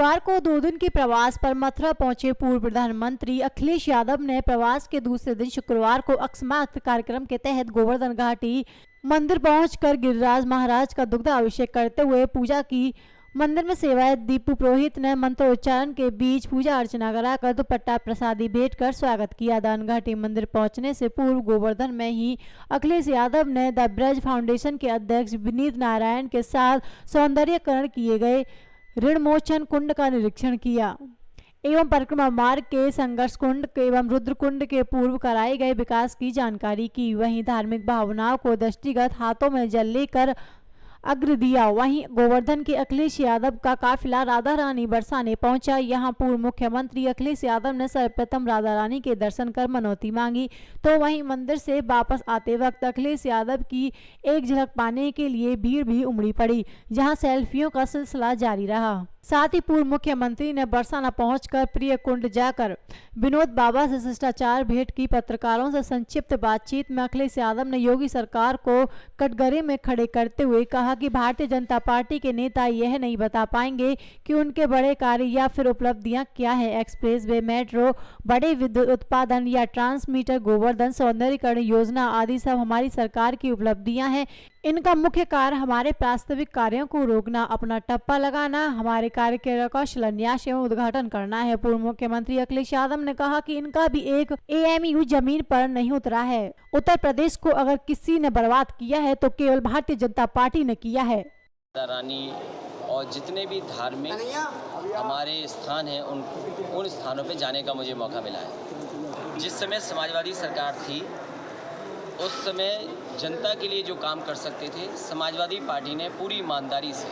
शुक्रवार को 2 दिन के प्रवास पर मथुरा पहुंचे पूर्व प्रधानमंत्री अखिलेश यादव ने प्रवास के दूसरे दिन शुक्रवार को अकस्मात कार्यक्रम के तहत गोवर्धन घाटी मंदिर पहुंचकर गिरिराज महाराज का दुग्धाभिषेक करते हुए पूजा की। मंदिर में सेवायत दीपू पुरोहित ने मंत्रोच्चारण के बीच पूजा अर्चना कराकर दुपट्टा प्रसादी भेंट कर स्वागत किया। दान घाटी मंदिर पहुंचने से पूर्व गोवर्धन में ही अखिलेश यादव ने द ब्रज फाउंडेशन के अध्यक्ष विनीत नारायण के साथ सौंदर्यकरण किए गए ऋणमोचन कुंड का निरीक्षण किया एवं परिक्रमा मार्ग के संघर्ष कुंड एवं रुद्र कुंड के पूर्व कराए गए विकास की जानकारी की। वहीं धार्मिक भावनाओं को दृष्टिगत हाथों में जल लेकर अग्र दिया। वहीं गोवर्धन के अखिलेश यादव का काफिला राधा रानी बरसाने पहुंचा। यहां पूर्व मुख्यमंत्री अखिलेश यादव ने सर्वप्रथम राधा रानी के दर्शन कर मनौती मांगी, तो वहीं मंदिर से वापस आते वक्त अखिलेश यादव की एक झलक पाने के लिए भीड़ भी उमड़ी पड़ी, जहां सेल्फियों का सिलसिला जारी रहा। साथ ही पूर्व मुख्यमंत्री ने बरसाना पहुंचकर प्रिय कुंड जाकर विनोद बाबा से शिष्टाचार भेंट की। पत्रकारों से संक्षिप्त बातचीत में अखिलेश यादव ने योगी सरकार को कटघरे में खड़े करते हुए कहा कि भारतीय जनता पार्टी के नेता यह नहीं बता पाएंगे कि उनके बड़े कार्य या फिर उपलब्धियां क्या है। एक्सप्रेस वे, मेट्रो, बड़े विद्युत उत्पादन या ट्रांसमीटर, गोवर्धन सौंदर्यीकरण योजना आदि सब हमारी सरकार की उपलब्धियां हैं। इनका मुख्य कार्य हमारे वास्तविक कार्यों को रोकना, अपना टप्पा लगाना, हमारे कार्य का शिलान्यास एवं उद्घाटन करना है। पूर्व मुख्यमंत्री अखिलेश यादव ने कहा कि इनका भी एक एएमयू जमीन पर नहीं उतरा है। उत्तर प्रदेश को अगर किसी ने बर्बाद किया है तो केवल भारतीय जनता पार्टी ने किया है। रानी और जितने भी धार्मिक हमारे स्थान हैं उन स्थानों पे जाने का मुझे मौका मिला है। जिस समय समाजवादी सरकार थी उस समय जनता के लिए जो काम कर सकते थे, समाजवादी पार्टी ने पूरी ईमानदारी से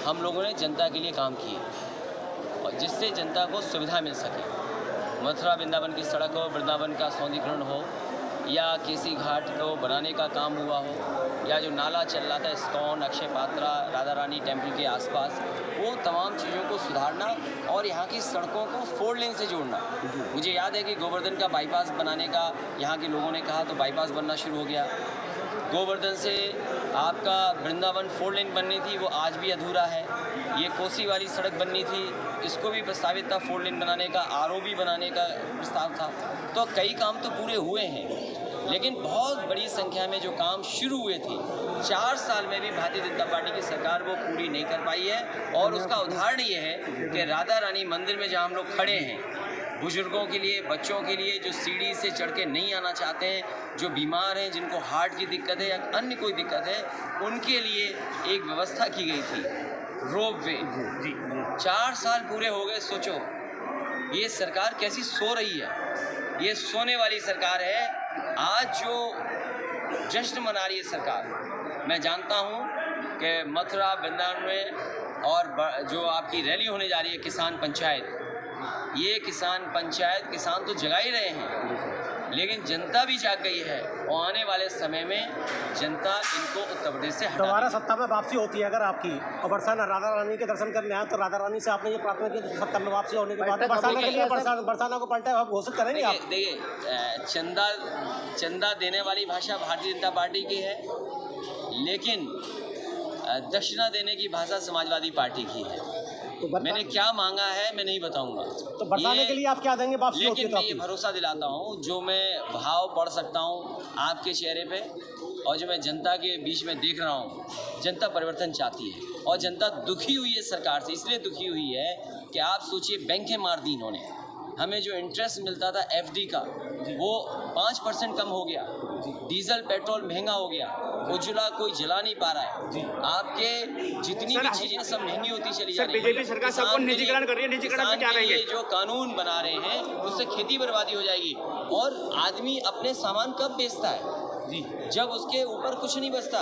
हम लोगों ने जनता के लिए काम किए और जिससे जनता को सुविधा मिल सके। मथुरा वृंदावन की सड़क हो, वृंदावन का सौंदर्यीकरण हो या केसी घाट को बनाने का काम हुआ हो या जो नाला चल रहा था इस्कॉन, अक्षय पात्रा, राधा रानी टेम्पल के आसपास, वो तमाम चीज़ों को सुधारना और यहाँ की सड़कों को 4 लेन से जोड़ना। मुझे याद है कि गोवर्धन का बाईपास बनाने का यहाँ के लोगों ने कहा तो बाईपास बनना शुरू हो गया। गोवर्धन से आपका वृंदावन 4 लेन बननी थी, वो आज भी अधूरा है। ये कोसी वाली सड़क बननी थी, इसको भी प्रस्तावित था 4 लेन बनाने का, आरओबी बनाने का प्रस्ताव था। तो कई काम तो पूरे हुए हैं, लेकिन बहुत बड़ी संख्या में जो काम शुरू हुए थे 4 साल में भी भारतीय जनता पार्टी की सरकार वो पूरी नहीं कर पाई है। और उसका उदाहरण ये है कि राधा रानी मंदिर में जहाँ हम लोग खड़े हैं, बुजुर्गों के लिए, बच्चों के लिए जो सीढ़ी से चढ़ के नहीं आना चाहते हैं, जो बीमार हैं, जिनको हार्ट की दिक्कत है या अन्य कोई दिक्कत है, उनके लिए एक व्यवस्था की गई थी, रोप वे। 4 साल पूरे हो गए। सोचो ये सरकार कैसी सो रही है। ये सोने वाली सरकार है। आज जो जश्न मना रही है सरकार, मैं जानता हूँ कि मथुरा वृंदावन में और जो आपकी रैली होने जा रही है किसान पंचायत, ये किसान पंचायत किसान तो जगा ही रहे हैं, लेकिन जनता भी जाग गई है और आने वाले समय में जनता इनको उत्तर प्रदेश से दोबारा सत्ता में वापसी होती है अगर आपकी, और बरसाना राधा रानी के दर्शन करने आए तो राधा रानी से आपने ये प्रार्थना की तो सत्ता में वापसी होने के बाद बरसाना के लिए बरसाना को पलटा आप घोषित करेंगे आप? देखिए, चंदा देने वाली भाषा भारतीय जनता पार्टी की है, लेकिन दक्षिणा देने की भाषा समाजवादी पार्टी की है। तो मैंने क्या मांगा है मैं नहीं बताऊंगा। तो बरसाने के लिए आप क्या देंगे वापसी? लेकिन मैं ये भरोसा दिलाता हूँ, जो मैं भाव पढ़ सकता हूँ आपके चेहरे पे और जो मैं जनता के बीच में देख रहा हूँ, जनता परिवर्तन चाहती है और जनता दुखी हुई है सरकार से। इसलिए दुखी हुई है कि आप सोचिए, बैंकें मार दी इन्होंने। हमें जो इंटरेस्ट मिलता था एफडी का वो 5% कम हो गया, डीजल पेट्रोल महंगा हो गया, उज्ज्वला कोई जला नहीं पा रहा है। आपके जितनी भी चीजें सब महंगी होती चली जा रही है। बीजेपी सरकार सबको निजीकरण कर रही है, निजीकरण में क्या रहेंगे? जो कानून बना रहे हैं उससे खेती बर्बादी हो जाएगी। और आदमी अपने सामान कब बेचता है? जब उसके ऊपर कुछ नहीं बचता।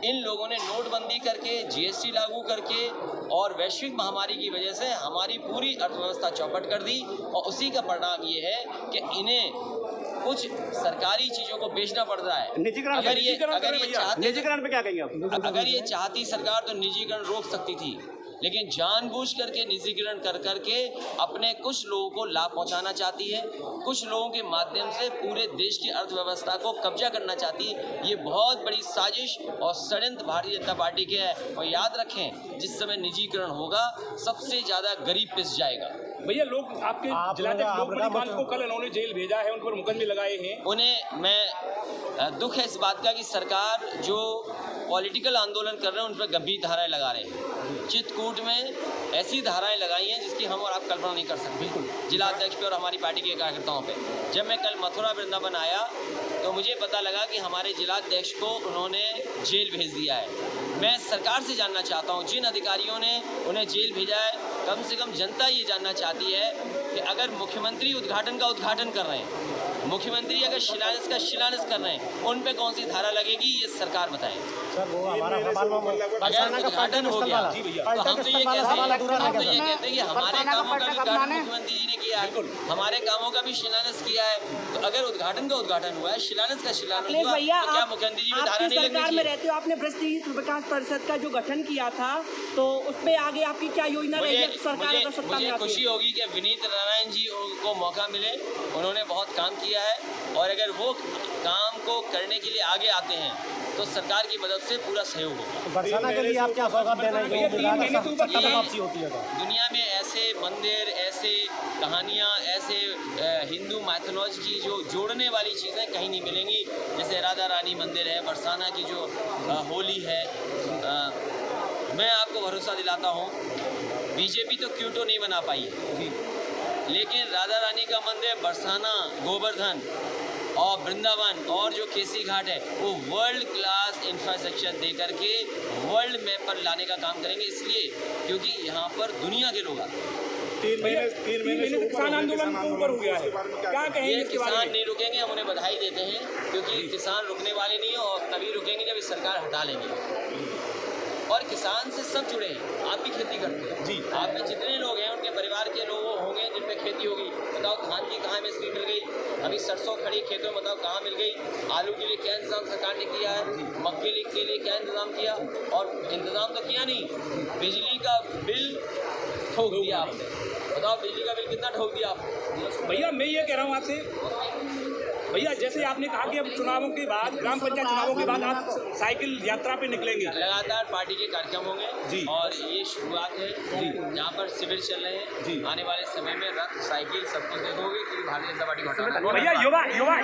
इन लोगों ने नोटबंदी करके, जीएसटी लागू करके और वैश्विक महामारी की वजह से हमारी पूरी अर्थव्यवस्था चौपट कर दी और उसी का परिणाम ये है कि इन्हें कुछ सरकारी चीजों को बेचना पड़ रहा है। निजीकरण अगर ये चाहती निजीकरण पे क्या कहेंगे आप? अगर ये चाहती सरकार तो निजीकरण रोक सकती थी, लेकिन जानबूझ करके निजीकरण कर करके अपने कुछ लोगों को लाभ पहुंचाना चाहती है, कुछ लोगों के माध्यम से पूरे देश की अर्थव्यवस्था को कब्जा करना चाहती है। ये बहुत बड़ी साजिश और षड्यंत्र भारतीय जनता पार्टी के है। और याद रखें, जिस समय निजीकरण होगा सबसे ज्यादा गरीब पिस जाएगा। भैया, लोग आपके जिलाध्यक्ष लोकमणि कांत को कल उन्होंने जेल भेजा है, उन पर मुकदमे लगाए हैं। उन्हें मैं दुख है इस बात का कि सरकार जो पॉलिटिकल आंदोलन कर रहे हैं उन पर गंभीर धाराएं लगा रहे हैं। चित्रकूट में ऐसी धाराएं लगाई हैं जिसकी हम और आप कल्पना नहीं कर सकते। जिला अध्यक्ष पे और हमारी पार्टी के कार्यकर्ताओं पे जब मैं कल मथुरा वृंदावन आया तो मुझे पता लगा कि हमारे जिलाध्यक्ष को उन्होंने जेल भेज दिया है। मैं सरकार से जानना चाहता हूं, जिन अधिकारियों ने उन्हें जेल भेजा है, कम से कम जनता ये जानना चाहती है कि अगर मुख्यमंत्री उद्घाटन का उद्घाटन कर रहे हैं, मुख्यमंत्री अगर शिलान्यास का शिलान्यास कर रहे हैं, उन पे कौन सी धारा लगेगी ये सरकार बताए। सर वो हमारा अगर उद्घाटन हो गया तो हम तो ये कहते हैं कि हमारे कामों का भी उद्घाटन मुख्यमंत्री जी ने किया है, हमारे कामों का भी शिलान्यास किया है। तो अगर उद्घाटन का उद्घाटन हुआ है, शिलान्यास का शिलान्यास हुआ, तो क्या मुख्यमंत्री जी में धारा नहीं लगनी चाहिए? में रहते हो, आपने भ्रष्ट विकास परिषद का जो गठन किया था, तो उसमें आगे आपकी क्या योजना रहेगी सरकार अगर सत्ता में आती है? मुझे खुशी होगी कि विनीत नारायण जी को मौका मिले, उन्होंने बहुत काम किया है और अगर वो काम को करने के लिए आगे आते हैं तो सरकार की मदद से पूरा सहयोग होगा। बरसाना के लिए आप क्या सौगात देना वापसी होती है? दुनिया में ऐसे मंदिर, ऐसे कहानियाँ, ऐसे हिंदू मैथोलॉजी की जो जोड़ने वाली चीज़ें कहीं नहीं मिलेंगी। जैसे राधा रानी मंदिर है, बरसाना की जो होली है। मैं आपको भरोसा दिलाता हूँ, बीजेपी तो क्यूटो नहीं बना पाई है, लेकिन राधा रानी का मंदिर, बरसाना, गोवर्धन और वृंदावन और जो केसी घाट है, वो वर्ल्ड क्लास इंफ्रास्ट्रक्चर दे करके वर्ल्ड मैप पर लाने का काम करेंगे। इसलिए क्योंकि यहाँ पर दुनिया के लोग आते हैं। 3 महीने से किसान आंदोलन ऊपर हो गया है, क्या कहेंगे? ये किसान नहीं रुकेंगे, हम उन्हें बधाई देते हैं, क्योंकि किसान रुकने वाले नहीं है और तभी रुकेंगे जब इस सरकार हटा लेंगे। और किसान से सब जुड़े हैं, आप भी खेती करते हैं जी, आप में जितने लोग हैं उनके परिवार के लोग होंगे जिन पे खेती होगी। बताओ धान की कहाँ मिस्त्री मिल गई, अभी सरसों खड़ी खेतों में बताओ कहाँ मिल गई, आलू के लिए क्या इंतजाम सरकार ने किया है, मक्के के लिए क्या इंतजाम किया, और इंतजाम तो किया नहीं, बिजली का बिल ठोक दिया आपने। बताओ बिजली का बिल कितना ठोक दिया आपने? भैया मैं ये कह रहा हूँ आपसे, भैया जैसे आपने कहा कि अब चुनावों के बाद, ग्राम पंचायत चुनावों के बाद आप साइकिल यात्रा पे निकलेंगे। लगातार पार्टी के कार्यक्रम होंगे जी, और ये शुरुआत है जी, यहाँ पर शिविर चल रहे हैं जी। आने वाले समय में रथ, साइकिल सब कुछ देखोगे कि भारतीय जनता पार्टी भैया युवा